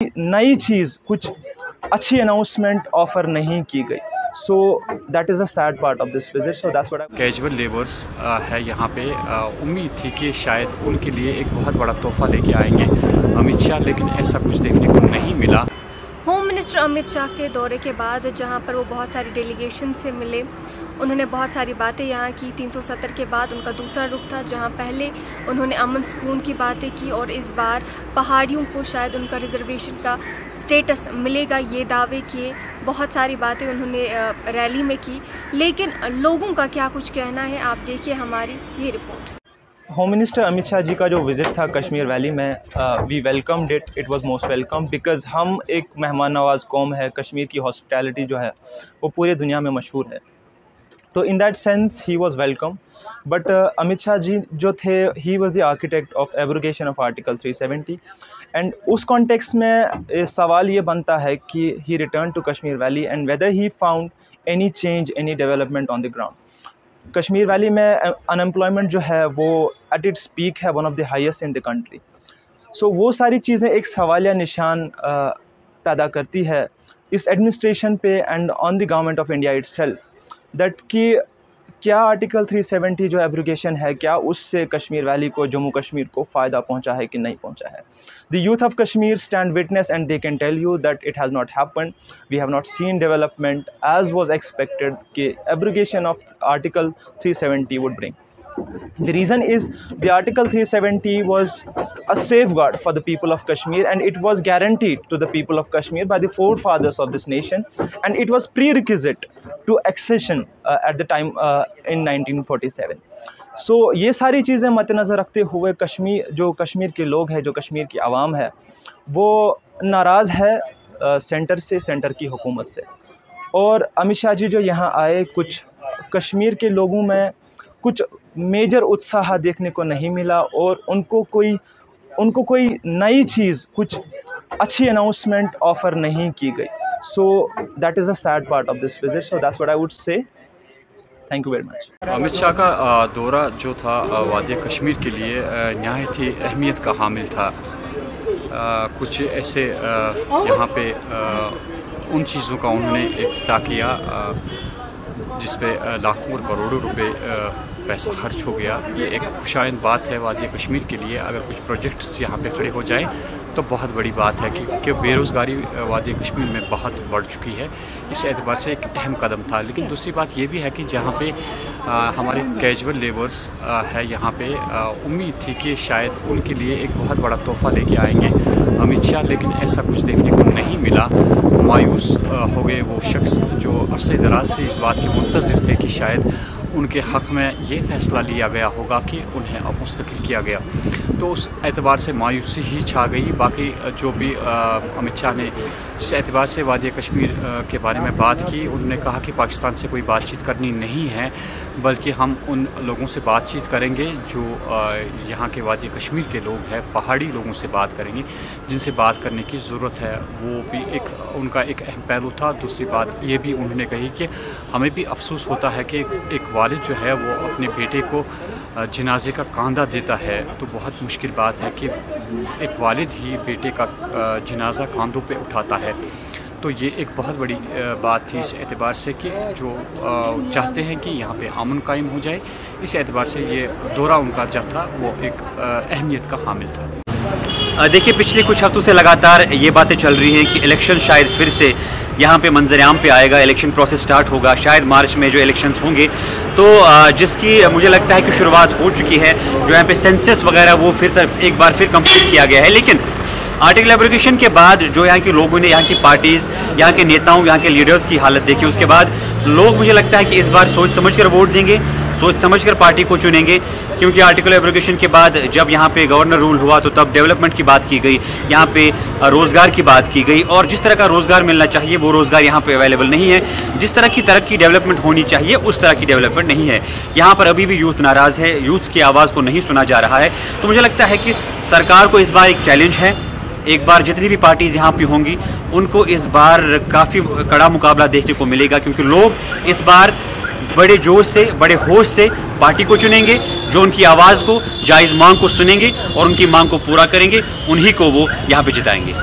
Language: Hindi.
नई चीज़ कुछ अच्छी अनाउंसमेंट ऑफ़र नहीं की गई। So that is a sad part of this visit. So that's what I casual labours है यहाँ पे। उम्मीद थी कि शायद उनके लिए एक बहुत बड़ा तोहफ़ा लेके आएंगे अमित शाह, लेकिन ऐसा कुछ देखने को नहीं मिला। होम मिनिस्टर अमित शाह के दौरे के बाद जहां पर वो बहुत सारी डेलीगेशन से मिले, उन्होंने बहुत सारी बातें यहाँ की। 370 के बाद उनका दूसरा रुख था, जहां पहले उन्होंने अमन सुकून की बातें की और इस बार पहाड़ियों को शायद उनका रिजर्वेशन का स्टेटस मिलेगा, ये दावे किए। बहुत सारी बातें उन्होंने रैली में की, लेकिन लोगों का क्या कुछ कहना है, आप देखिए हमारी ये report. Home minister Amit Shah ji का जो विज़िट था कश्मीर वैली में, we welcomed it. It was most welcome because हम एक मेहमान नवाज़ कौम है। कश्मीर की हॉस्पिटैलिटी जो है वो पूरी दुनिया में मशहूर है, तो in that sense he was welcome. But Amit Shah ji जो थे, he was the architect of abrogation of article 370 and उस कॉन्टेक्स्ट में सवाल ये बनता है कि he return to Kashmir valley and whether he found any change, any development on the ground. Kashmir valley में अनएम्प्लॉयमेंट जो है वो एट इट्स पीक है, one of the highest in the country. So वो सारी चीज़ें एक सवालिया निशान पैदा करती है इस एडमिनिस्ट्रेशन पे and on the government of India itself, that कि क्या आर्टिकल 370 जो एब्रोगेशन है, क्या उससे कश्मीर वैली को, जम्मू कश्मीर को फ़ायदा पहुंचा है कि नहीं पहुंचा है। The youth of Kashmir stand witness and they can tell you that it has not happened. We have not seen development as was expected कि abrogation of article 370 would bring. The reason is the Article 370 was a safeguard for the people of Kashmir, and it was guaranteed to the people of Kashmir by the forefathers of this nation, and it was prerequisite to accession at the time in 1947. So ये सारी चीज़ें मद्देनज़र रखते हुए कश्मीर के लोग हैं, जो कश्मीर की आवाम है, वो नाराज़ है सेंटर से, सेंटर की हुकूमत से। और अमित शाह जी जो यहाँ आए, कुछ कश्मीर के लोगों में कुछ मेजर उत्साह देखने को नहीं मिला और उनको कोई नई चीज़, कुछ अच्छी अनाउंसमेंट ऑफ़र नहीं की गई। So that is a sad part of this visit. So that's what I would say. Thank you very much. Amit Shah का दौरा जो था वादी कश्मीर के लिए नहायत ही अहमियत का हामिल था। कुछ ऐसे यहाँ पे उन चीज़ों का उन्होंने इफ्तिताह किया जिस पे लाखों और करोड़ों रुपए पैसा खर्च हो गया। ये एक खुशाइंद बात है वादी कश्मीर के लिए। अगर कुछ प्रोजेक्ट्स यहाँ पे खड़े हो जाएं तो बहुत बड़ी बात है कि बेरोज़गारी वादी कश्मीर में बहुत बढ़ चुकी है। इस एतबार से एक अहम कदम था। लेकिन दूसरी बात ये भी है कि जहाँ पे हमारे कैजुअल लेबर्स है यहाँ पे, उम्मीद थी कि शायद उनके लिए एक बहुत बड़ा तोहफ़ा लेके आएंगे अमित शाह, लेकिन ऐसा कुछ देखने को नहीं मिला। मायूस हो गए वो शख्स जो अरसे दराज से इस बात के मुंतज़िर थे कि शायद उनके हक़ में ये फ़ैसला लिया गया होगा कि उन्हें अब मुस्तकिल किया गया। तो उस एतबार से मायूसी ही छा गई। बाकी जो भी अमित शाह ने जिस एतबार से वादी कश्मीर के बारे में बात की, उन्होंने कहा कि पाकिस्तान से कोई बातचीत करनी नहीं है, बल्कि हम उन लोगों से बातचीत करेंगे जो यहाँ के वादी कश्मीर के लोग हैं, पहाड़ी लोगों से बात करेंगे जिनसे बात करने की ज़रूरत है। वो भी एक उनका एक अहम पहलू था। दूसरी बात ये भी उन्होंने कही कि हमें भी अफसोस होता है कि एक वालिद जो है वो अपने बेटे को जनाजे का कांधा देता है, तो बहुत मुश्किल बात है कि एक वालिद ही बेटे का जनाजा कांधों पे उठाता है। तो ये एक बहुत बड़ी बात थी इस एतबार से कि जो चाहते हैं कि यहाँ पे अमन कायम हो जाए। इस एतबार से ये दौरा उनका जब था वो एक अहमियत का हामिल था। देखिए, पिछले कुछ हफ्तों से लगातार ये बातें चल रही हैं कि इलेक्शन शायद फिर से यहाँ पे मंजर-ए-आम पे आएगा, इलेक्शन प्रोसेस स्टार्ट होगा शायद मार्च में जो इलेक्शंस होंगे, तो जिसकी मुझे लगता है कि शुरुआत हो चुकी है। जो यहाँ पे सेंसस वगैरह वो एक बार फिर कंप्लीट किया गया है। लेकिन आर्टिकल एब्रोगेशन के बाद जो यहाँ के लोगों ने, यहाँ की पार्टीज़, यहाँ के नेताओं, यहाँ के लीडर्स की हालत देखी, उसके बाद लोग मुझे लगता है कि इस बार सोच समझ कर वोट देंगे, सोच समझ कर पार्टी को चुनेंगे। क्योंकि आर्टिकल एब्रोगेशन के बाद जब यहाँ पे गवर्नर रूल हुआ तो तब डेवलपमेंट की बात की गई, यहाँ पे रोज़गार की बात की गई, और जिस तरह का रोज़गार मिलना चाहिए वो रोज़गार यहाँ पे अवेलेबल नहीं है। जिस तरह की तरक्की डेवलपमेंट होनी चाहिए उस तरह की डेवलपमेंट नहीं है। यहाँ पर अभी भी यूथ नाराज़ है, यूथ की आवाज़ को नहीं सुना जा रहा है। तो मुझे लगता है कि सरकार को इस बार एक चैलेंज है। एक बार जितनी भी पार्टीज़ यहाँ पे होंगी उनको इस बार काफ़ी कड़ा मुकाबला देखने को मिलेगा, क्योंकि लोग इस बार बड़े जोश से, बड़े होश से पार्टी को चुनेंगे जो उनकी आवाज़ को, जायज़ मांग को सुनेंगे और उनकी मांग को पूरा करेंगे, उन्हीं को वो यहाँ पे जिताएंगे।